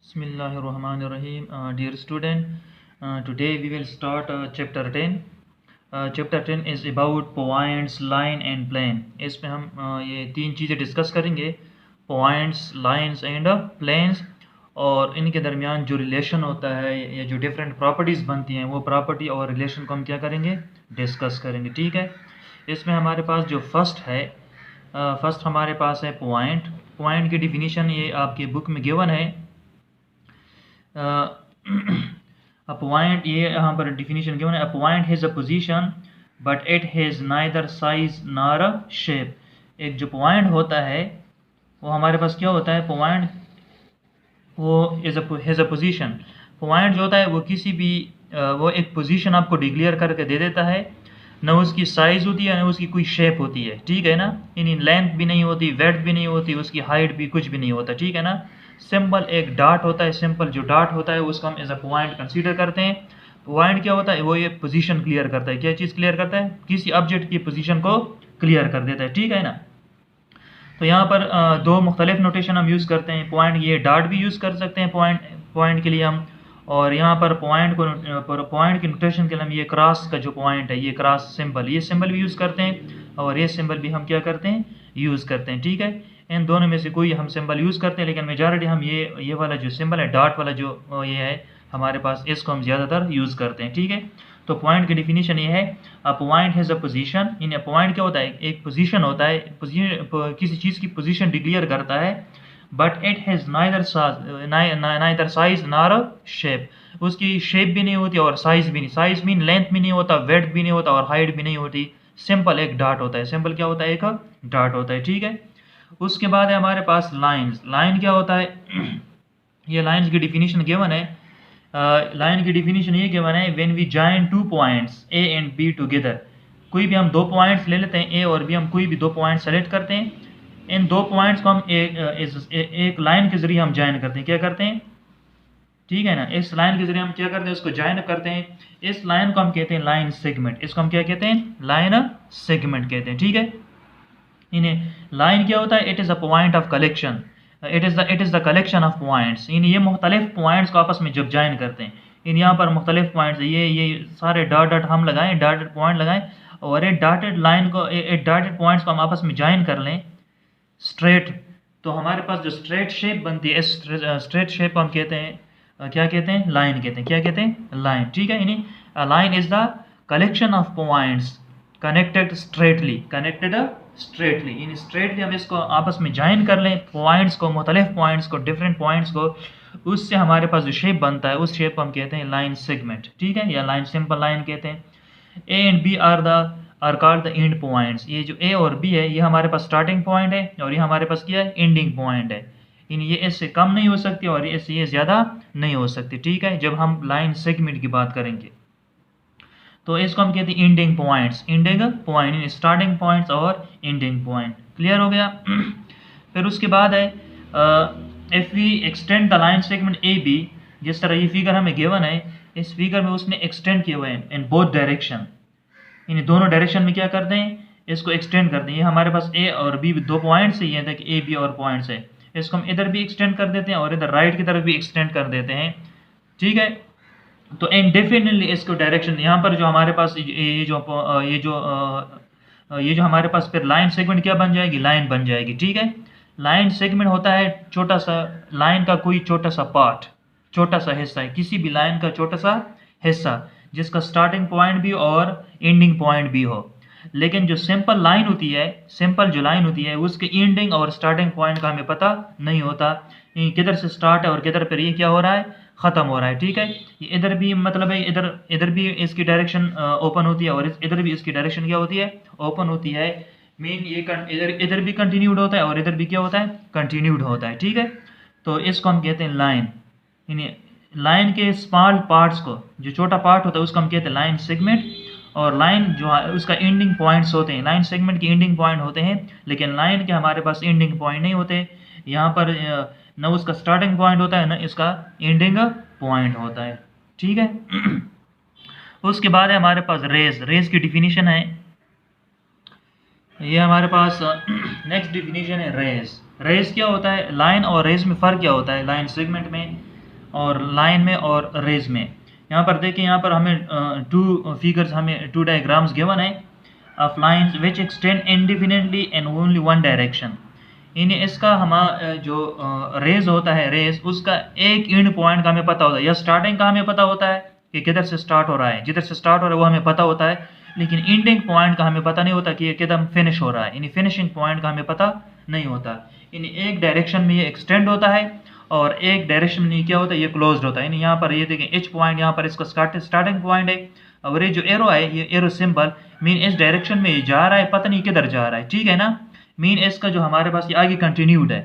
Bismillahirrahmanirrahim. Dear student, today we will start chapter 10. Chapter 10 is about points, line and plane. इसमें हम ये तीन चीज़ें डिस्कस करेंगे, points, lines and planes, और इनके दरमियान जो रिलेशन होता है या जो डिफरेंट प्रॉपर्टीज़ बनती हैं वो प्रॉपर्टी और रिलेशन को हम क्या करेंगे, डिस्कस करेंगे। ठीक है, इसमें हमारे पास जो फर्स्ट है, फर्स्ट हमारे पास है पॉइंट। पॉइंट की डिफिनीशन ये आपकी बुक में गिवन है। अ पॉइंट, ये यहाँ पर डिफिनीशन गिवन है, a point has a position but it has neither size nor a shape. एक जो पॉइंट होता है वो हमारे पास क्या होता है, पॉइंट वो हैज़ अ पोजीशन। पॉइंट जो होता है वो किसी भी वो एक पोजीशन आपको डिक्लेयर करके दे देता है, न उसकी साइज़ होती है न उसकी कोई शेप होती है। ठीक है ना, इन लेंथ भी नहीं होती, वेड्थ भी नहीं होती, उसकी हाइट भी कुछ भी नहीं होता। ठीक है ना, सिंपल एक डाट होता है, सिंपल जो डाट होता है उसको हम एज अ पॉइंट कंसीडर करते हैं। पॉइंट क्या होता है, वो ये पोजीशन क्लियर करता है। क्या चीज़ क्लियर करता है, किसी ऑब्जेक्ट की पोजीशन को क्लियर कर देता है। ठीक है ना, तो यहाँ पर दो मुख्तलिफ नोटेशन हम यूज़ करते हैं। पॉइंट, ये डाट भी यूज़ कर सकते हैं पॉइंट के लिए हम, और यहाँ पर पॉइंट की नोटेशन के लिए हम ये क्रॉस का जो पॉइंट है, ये क्रॉस सिंबल, ये सिंबल भी यूज़ करते हैं, और ये सिंबल भी हम क्या करते हैं, यूज़ करते हैं। ठीक है, इन दोनों में से कोई हम सिंबल यूज़ करते हैं, लेकिन मेजॉरिटी हम ये वाला जो सिंबल है, डॉट वाला जो ये है हमारे पास, इसको हम ज़्यादातर यूज़ करते हैं। ठीक है, तो पॉइंट की डिफिनीशन ये है, a point has a position. In point क्या होता है, एक पोजीशन होता है, किसी चीज़ की पोजीशन डिक्लेयर करता है, but it has neither size nor shape. उसकी शेप भी नहीं होती और साइज भी नहीं, साइज मीन लेंथ भी नहीं होता, वेड्थ भी नहीं होता और हाइट भी नहीं होती। सिंपल एक डॉट होता है, सिंपल क्या होता है, एक डॉट होता है। ठीक है, उसके बाद है हमारे पास लाइंस। लाइन क्या होता है ये लाइंस की डिफिनीशन गिवन है। लाइन की डिफिनीशन ये गिवन है, when we join two points A and B together. कोई भी हम दो पॉइंट्स ले लेते हैं, ए और बी, हम कोई भी दो पॉइंट सेलेक्ट करते हैं, इन दो पॉइंट्स को हम एक लाइन के जरिए हम ज्वाइन करते हैं। क्या करते हैं, ठीक है ना, इस लाइन के जरिए हम क्या करते हैं, उसको ज्वाइन करते हैं। इस लाइन को हम कहते हैं लाइन सेगमेंट। इसको हम क्या कहते हैं, लाइन सेगमेंट कहते हैं। ठीक है, इन्हें लाइन क्या होता है, it is a point of collection, it is the collection of points. इन ये मुख्तलिफ पॉइंट्स को आपस में जब ज्वाइन करते हैं, इन यहाँ पर मुख्तलिफ पॉइंट्स, ये सारे डॉट डॉट हम लगाएं, डॉटेड पॉइंट लगाएं, और एक डॉटेड लाइन को, एक डॉटेड पॉइंट्स को हम आपस में ज्वाइन कर लें स्ट्रेट, तो हमारे पास जो स्ट्रेट शेप बनती है, इस स्ट्रेट शेप को हम कहते हैं क्या कहते हैं, लाइन कहते हैं। क्या कहते हैं, लाइन। ठीक है, इन्हें line is the collection of points connected straightly. In straightly हम इसको आपस में ज्वाइन कर लें, पॉइंट्स को, मुख्तलिफ पॉइंट्स को, डिफरेंट पॉइंट्स को, उससे हमारे पास जो शेप बनता है उस शेप को हम कहते हैं लाइन सेगमेंट। ठीक है, या लाइन, सिंपल लाइन कहते हैं। A and B are called the end points. ये जो ए और बी है ये हमारे पास स्टार्टिंग पॉइंट है, और ये हमारे पास क्या है, एंडिंग पॉइंट है। इन ये इससे कम नहीं हो सकती और इससे ये ज़्यादा नहीं हो सकती। ठीक है, जब हम लाइन सेगमेंट की बात करेंगे तो इसको हम कहते हैं ending points, ending point, starting points और एंडिंग पॉइंट। क्लियर हो गया फिर उसके बाद है if we extend the line segment A B, जिस तरह ये फिगर हमें गिवन है, इस फिगर में उसने एक्सटेंड किए हुए हैं इन बोथ डायरेक्शन। इन दोनों डायरेक्शन में क्या करते हैं, इसको एक्सटेंड करते हैं। ये हमारे पास ए और बी दो पॉइंट्स है, ये देखिए ए बी और पॉइंट्स है, इसको हम इधर भी एक्सटेंड कर देते हैं और इधर राइट की तरफ भी एक्सटेंड कर देते हैं। ठीक है, तो इनडेफिनेटली इसको डायरेक्शन, यहाँ पर जो हमारे पास ये जो हमारे पास फिर लाइन सेगमेंट क्या बन जाएगी, लाइन बन जाएगी। ठीक है, लाइन सेगमेंट होता है छोटा सा, लाइन का कोई छोटा सा पार्ट, छोटा सा हिस्सा है, किसी भी लाइन का छोटा सा हिस्सा जिसका स्टार्टिंग पॉइंट भी और एंडिंग पॉइंट भी हो। लेकिन जो सिंपल लाइन होती है, सिंपल जो लाइन होती है उसके एंडिंग और स्टार्टिंग पॉइंट का हमें पता नहीं होता, किधर से स्टार्ट है और किधर पर ये क्या हो रहा है, ख़त्म हो रहा है। ठीक है, ये इधर भी मतलब है, इधर भी इसकी डायरेक्शन ओपन होती है और इधर भी इसकी डायरेक्शन क्या होती है, ओपन होती है। मीन ये इधर भी कंटिन्यूड होता है और इधर भी क्या होता है, कंटिन्यूड होता है। ठीक है, तो इसको हम कहते हैं लाइन। इन्हें लाइन के स्मॉल पार्ट्स को, जो छोटा पार्ट होता है उसको हम कहते हैं लाइन सेगमेंट, और लाइन जो है उसका एंडिंग पॉइंट्स होते हैं, लाइन सेगमेंट के एंडिंग पॉइंट होते हैं, लेकिन लाइन के हमारे पास एंडिंग पॉइंट नहीं होते। यहाँ पर न उसका स्टार्टिंग पॉइंट होता है न इसका एंडिंग पॉइंट होता है। ठीक है उसके बाद है हमारे पास रेज। रेज की डिफिनीशन है, ये हमारे पास नेक्स्ट डिफिनीशन है रेज। रेज क्या होता है, लाइन और रेज में फ़र्क क्या होता है, लाइन सेगमेंट में और लाइन में और रेज में। यहाँ पर देखिए, यहाँ पर हमें टू फिगर्स, हमें टू डायग्राम्स गिवन है of lines which extend indefinitely in only one direction. यानी इसका हम जो रेज होता है, रेज उसका एक एंड पॉइंट का हमें पता होता है, या स्टार्टिंग का हमें पता होता है कि किधर से स्टार्ट हो रहा है, जिधर से स्टार्ट हो रहा है वो हमें पता होता है, लेकिन एंडिंग पॉइंट का हमें पता नहीं होता कि ये किधर फिनिश हो रहा है, यानी फिनिशिंग पॉइंट का हमें पता नहीं होता। यानी एक डायरेक्शन में ये एक्सटेंड होता है और एक डायरेक्शन में क्या होता है, ये क्लोज्ड होता है। यानी यहाँ पर ये देखें एच पॉइंट, यहाँ पर इसका स्टार्टिंग पॉइंट है, और ये जो एरो है, ये एरो सिंबल मीन इस डायरेक्शन में जा रहा है, पता नहीं किधर जा रहा है, ठीक है ना। मीन इसका जो हमारे पास ये आगे कंटिन्यूड है,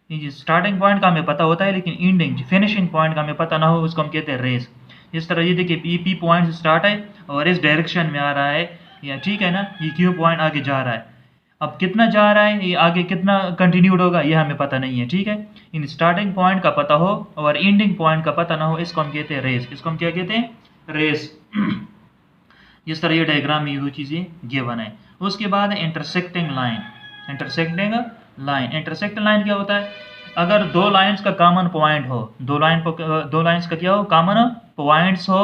स्टार्टिंग पॉइंट का हमें पता होता है लेकिन एंडिंग फिनिशिंग पॉइंट का हमें पता ना हो, उसको हम कहते हैं रेस। इस तरह ये देखिए पी पॉइंट से स्टार्ट है और इस डायरेक्शन में आ रहा है, या ठीक है ना, ये क्यू पॉइंट आगे जा रहा है। अब कितना जा रहा है, ये आगे कितना कंटिन्यूड होगा, ये हमें पता नहीं है, ठीक है। इन स्टार्टिंग पॉइंट का पता हो और एंडिंग पॉइंट का पता ना हो, इसको हम कहते हैं रेस। इसको हम क्या कहते हैं, रेस। जिस तरह ये डायग्राम में ये दो चीज़ें गिवन है। उसके बाद intersecting line. Intersecting line, intersecting line क्या होता है, अगर दो लाइंस का कॉमन पॉइंट हो, दो लाइंस का क्या हो, कॉमन पॉइंट्स हो,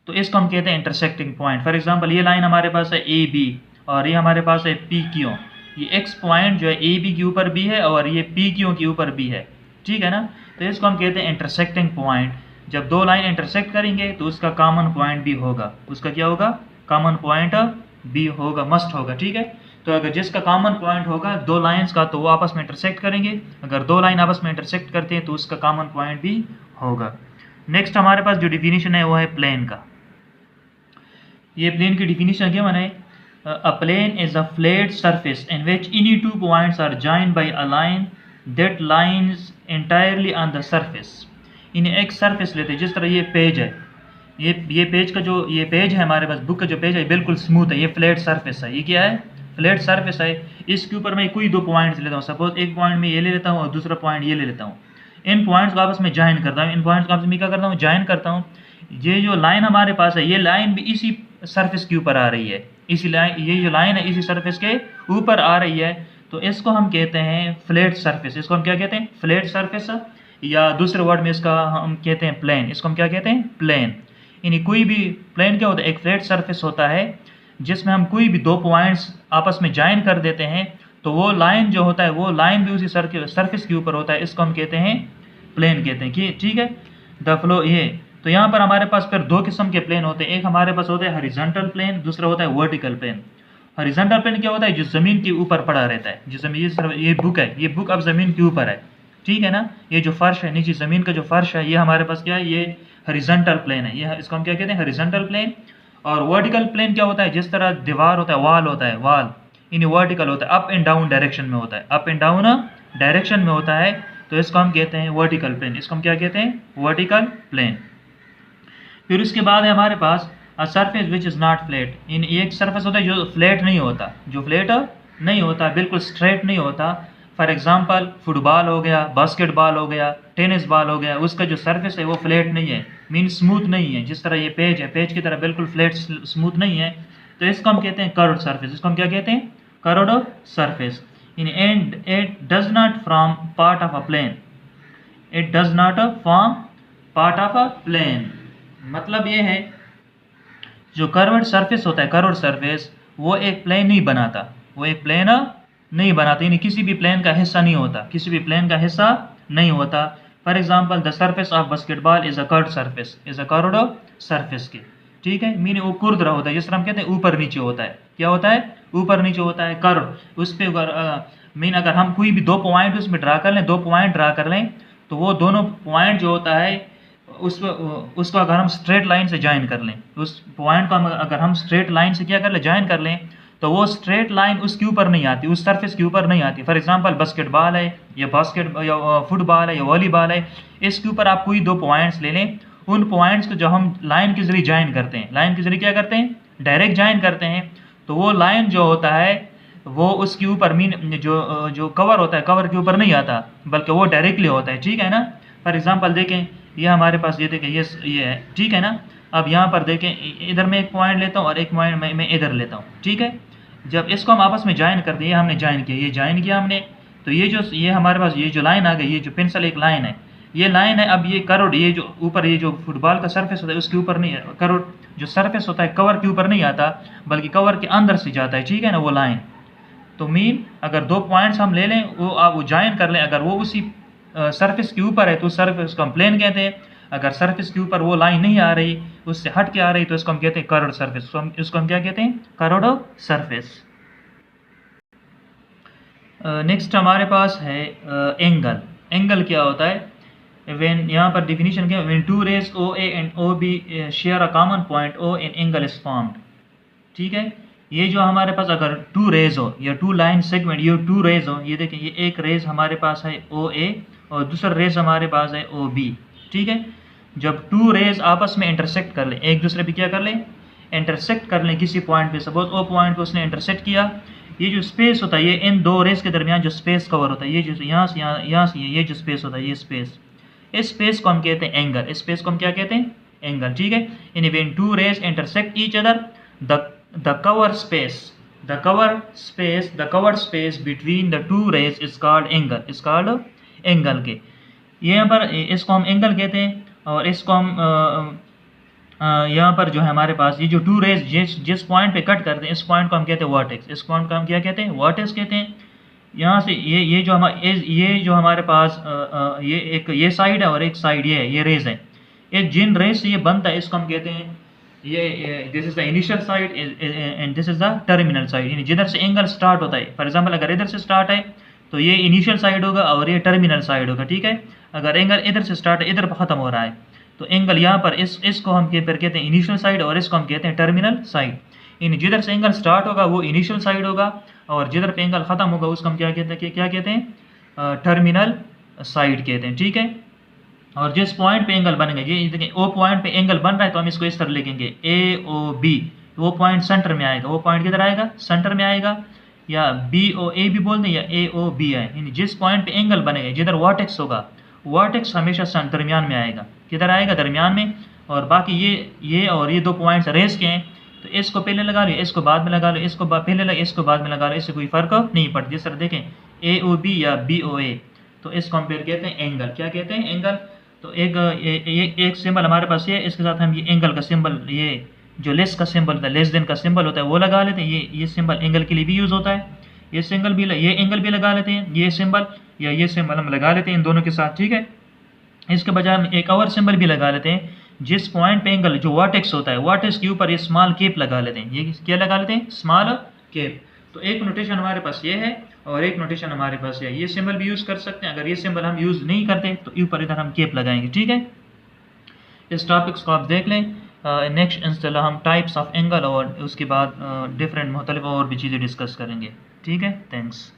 तो इसको हम कहते हैं इंटरसेक्टिंग पॉइंट। फॉर एग्जांपल ये लाइन हमारे पास है ए बी और ये हमारे पास है पी क्यू। ये एक्स पॉइंट जो है ए बी के ऊपर भी है और ये पी क्यू के ऊपर भी है, ठीक है ना। तो इसको हम कहते हैं इंटरसेक्टिंग पॉइंट। जब दो लाइन इंटरसेक्ट करेंगे तो उसका कॉमन पॉइंट भी होगा, उसका क्या होगा, कॉमन पॉइंट भी होगा, मस्ट होगा, ठीक है। तो अगर जिसका कॉमन पॉइंट होगा दो लाइंस का, तो वो आपस में इंटरसेक्ट करेंगे। अगर दो लाइन आपस में इंटरसेक्ट करते हैं तो उसका कॉमन पॉइंट भी होगा। नेक्स्ट हमारे पास जो डिफिनीशन है वो है प्लेन का। ये प्लेन की डिफिनीशन क्या बना है, a plane is a flat surface in which any two points are joined by a line that lines entirely on the surface. इन्हें एक सरफेस लेते हैं, जिस तरह ये पेज है, ये पेज का जो ये पेज है हमारे पास, बुक का जो पेज है बिल्कुल स्मूथ है, ये फ्लैट सरफेस है। ये क्या है, फ्लैट सरफेस है। इसके ऊपर मैं कोई दो पॉइंट्स लेता हूँ, सपोज एक पॉइंट में ये ले लेता हूँ और दूसरा पॉइंट ये ले लेता हूँ। इन पॉइंट्स को आपस में ज्वाइन करता हूँ, इन पॉइंट्स को आपस में क्या करता हूँ, ज्वाइन करता हूँ। ये जो लाइन हमारे पास है, ये लाइन भी इसी सरफेस के ऊपर आ रही है, इसी लाइन, ये जो लाइन है इसी सरफेस के ऊपर आ रही है, तो इसको हम कहते हैं फ्लैट सरफेस। इसको हम क्या कहते हैं, फ्लैट सरफेस, या दूसरे वर्ड में इसका हम कहते हैं प्लेन। इसको हम क्या कहते हैं, प्लेन। यानी कोई भी प्लेन क्या होता है, एक फ्लैट सरफेस होता है जिसमें हम कोई भी दो पॉइंट्स आपस में ज्वाइन कर देते हैं, तो वो लाइन जो होता है वो लाइन भी उसी सरफेस के ऊपर होता है, इसको हम कहते हैं प्लेन कहते हैं, कि ठीक है। द फ्लो ये, तो यहाँ पर हमारे पास फिर दो किस्म के प्लेन होते हैं, एक हमारे पास होता है हॉरिजॉन्टल प्लेन, दूसरा होता है वर्टिकल प्लेन। हॉरिजॉन्टल प्लेन क्या होता है, जो ज़मीन के ऊपर पड़ा रहता है, जो ज़मीन, ये बुक है, ये बुक अब ज़मीन के ऊपर है, ठीक है ना। ये जो फर्श है, नीचे ज़मीन का जो फर्श है, ये हमारे पास क्या है, ये हॉरिजॉन्टल प्लेन है, ये इसको हम क्या कहते हैं, हॉरिजॉन्टल प्लेन। और वर्टिकल प्लेन क्या होता है, जिस तरह दीवार होता है, वाल होता है, वाल यानी वर्टिकल होता है, अप एंड डाउन डायरेक्शन में होता है, अप एंड डाउन डायरेक्शन में होता है, तो इसको हम कहते हैं वर्टिकल प्लेन। इसको हम क्या कहते हैं, वर्टिकल प्लेन। फिर उसके बाद है हमारे पास a surface which is not flat. इन एक सरफेस होता है जो फ्लैट नहीं होता, जो फ्लैट नहीं होता, बिल्कुल स्ट्रेट नहीं होता। फॉर एग्जांपल फुटबॉल हो गया, बास्केटबॉल हो गया, टेनिस बॉल हो गया, उसका जो सरफेस है वो फ्लैट नहीं है, मीन स्मूथ नहीं है। जिस तरह ये पेज है, पेज की तरह बिल्कुल फ्लैट स्मूथ नहीं है, तो इसको हम कहते हैं कर्व्ड सरफेस। इसको हम क्या कहते हैं, curved surface. In and it does not form part of a plane, it does not form part of a plane. मतलब ये है, जो कर्व्ड सरफेस होता है, कर्व्ड सरफेस, वो एक प्लेन नहीं बनाता, वो एक प्लेन नहीं बनाता, यानी किसी भी प्लेन का हिस्सा नहीं होता, किसी भी प्लेन का हिस्सा नहीं होता। For example the surface of basketball is a curved surface, is a curved surface की, ठीक है। मीन वो खुरदरा होता है, जिस तरह हम कहते हैं ऊपर नीचे होता है, क्या होता है, ऊपर नीचे होता है, कर्व। उस पर मीन अगर हम कोई भी दो पॉइंट उसमें ड्रा कर लें, दो पॉइंट ड्रा कर लें, तो वो दोनों पॉइंट जो होता है उसको अगर हम स्ट्रेट लाइन से ज्वाइन कर लें, उस पॉइंट को अगर हम स्ट्रेट लाइन से क्या कर लें, ज्वाइन कर लें, तो वो स्ट्रेट लाइन उसके ऊपर नहीं आती, उस सरफेस के ऊपर नहीं आती। फॉर एग्जांपल बास्केटबॉल है या फुटबॉल है या वॉलीबॉल है, इसके ऊपर आप कोई दो पॉइंट्स ले लें, उन पॉइंट्स को जो हम लाइन के जरिए ज्वाइन करते हैं, लाइन के जरिए क्या करते हैं, डायरेक्ट ज्वाइन करते हैं, तो वो लाइन जो होता है वो उसके ऊपर मीन जो कवर होता है, कवर के ऊपर नहीं आता, बल्कि वो डायरेक्टली होता है, ठीक है ना। फॉर एग्जांपल देखें, ये हमारे पास ये देखें, ये है, ठीक है ना। अब यहाँ पर देखें, इधर मैं एक पॉइंट लेता हूँ और एक पॉइंट मैं इधर लेता हूँ, ठीक है। जब इसको हम आपस में ज्वाइन करते हैं, ये हमने ज्वाइन किया, ये ज्वाइन किया हमने, तो ये हमारे पास ये जो लाइन आ गई, ये जो पेंसिल एक लाइन है, ये लाइन है, अब ये कर्व्ड, ये जो ऊपर ये जो फुटबॉल का सरफेस होता है उसके ऊपर नहीं है, कर्व्ड जो सरफेस होता है कवर के ऊपर नहीं आता बल्कि कवर के अंदर से जाता है, ठीक है ना, वो लाइन। तो मीन अगर दो पॉइंट्स हम ले लें, वो आप वो ज्वाइन कर लें, अगर वो उसी सरफेस के ऊपर है तो उस सरफेस को हम प्लेन कहते हैं, अगर सरफेस के ऊपर वो लाइन नहीं आ रही, उससे हट के आ रही, तो इसको हम कहते हैं कर्व्ड सरफेस। इसको हम क्या कहते हैं, कर्व्ड सरफेस। नेक्स्ट हमारे पास है एंगल। एंगल क्या होता है, व्हेन, यहाँ पर डिफिनीशन क्या है, when two rays O A and O B share a common point O an angle is formed, ठीक है। ये जो हमारे पास अगर टू रेज हो या टू लाइन सेगमेंट, ये टू रेज हो, ये देखें, ये एक रेज हमारे पास है ओ ए और दूसरा रेज हमारे पास है ओ बी, ठीक है। जब टू रेज आपस में इंटरसेक्ट कर लें, एक दूसरे पे क्या कर लें, इंटरसेक्ट कर लें किसी पॉइंट पे, सपोज ओ पॉइंट पे उसने इंटरसेक्ट किया, ये जो स्पेस होता है, ये इन दो रेज के दरमियान जो स्पेस कवर होता है, ये जो यहाँ से यहाँ से ये जो स्पेस होता है, ये स्पेस, इस स्पेस को हम कहते हैं एंगल। इस स्पेस को हम क्या कहते हैं, एंगल, ठीक है। In when two rays intersect each other, the cover space the covered space between the two rays is called angle के, यहाँ पर इसको हम एंगल कहते हैं। और इसको हम यहाँ पर जो है हमारे पास ये जो टू रेज जिस पॉइंट पे कट करते हैं, इस पॉइंट को हम कहते हैं वर्टेक्स, इस पॉइंट को हम क्या कहते हैं, वर्टेक्स कहते हैं। यहाँ से ये जो हमारे पास ये एक ये साइड है और एक साइड ये रेज है, ये जिन रेज से ये बनता है इसको हम कहते हैं, ये this is the initial side and this is the terminal side, यानी जिधर से एंगल स्टार्ट होता है। फॉर एग्जांपल अगर इधर से स्टार्ट है तो ये इनिशियल साइड होगा और ये टर्मिनल साइड होगा, ठीक है। अगर एंगल इधर से स्टार्ट है, इधर ख़त्म हो रहा है, तो एंगल यहाँ पर इसको हम कहते हैं इनिशियल साइड और इसको हम कहते हैं टर्मिनल साइड। यानी जिधर से एंगल स्टार्ट होगा वो इनिशियल साइड होगा और जिधर पे एंगल ख़त्म होगा उसको हम क्या कहते हैं, टर्मिनल साइड कहते हैं, ठीक है। और जिस पॉइंट पे एंगल बनेगा, ये देखिए ओ पॉइंट पे एंगल बन रहा है तो हम इसको इस तरह लिखेंगे ए ओ बी, वो पॉइंट सेंटर में आएगा, वो पॉइंट किधर आएगा, सेंटर में आएगा, या बी ओ ए भी बोल दें या ए ओ बी आए, यानी जिस पॉइंट पे एंगल बनेगा, जिधर वर्टेक्स होगा, वर्टेक्स हमेशा दरमियान में आएगा, किधर आएगा, दरमियान में। और बाकी ये और ये दो पॉइंट्स रेस के हैं, तो इसको पहले लगा लो, इसको बाद में लगा लो, इसको पहले लगा, इसको बाद में लगा लो, इससे कोई फर्क नहीं पड़ता। जिस तरह देखें ए ओ बी या बी ओ ए, तो इसको हम फिर कहते हैं एंगल, क्या कहते हैं, एंगल। तो एक सिंबल हमारे पास ये, इसके साथ हम ये एंगल का सिंबल, ये जो लेस का सिंबल होता है, लेस देन का सिंबल होता है, वो लगा लेते हैं। ये सिंबल एंगल के लिए भी यूज़ होता है, ये एंगल भी लगा लेते हैं, ये सिंबल या ये सिंबल हम लगा लेते हैं इन दोनों के साथ, ठीक है। इसके बजाय हम एक और सिंबल भी लगा लेते हैं, जिस पॉइंट पे एंगल जो वर्टेक्स होता है, वर्टेक्स के ऊपर ये स्मॉल केप लगा लेते हैं। ये क्या लगा लेते हैं, स्मॉल केप। तो एक नोटेशन हमारे पास ये है और एक नोटेशन हमारे पास ये सिंबल भी यूज़ कर सकते हैं। अगर ये सिंबल हम यूज़ नहीं करते तो ऊपर इधर हम केप लगाएंगे, ठीक है। इस टॉपिक्स को आप देख लें। नेक्स्ट इंशाल्लाह हम टाइप्स ऑफ एंगल और उसके बाद डिफरेंट मुख्तलिफ और भी चीज़ें डिस्कस करेंगे, ठीक है। थैंक्स।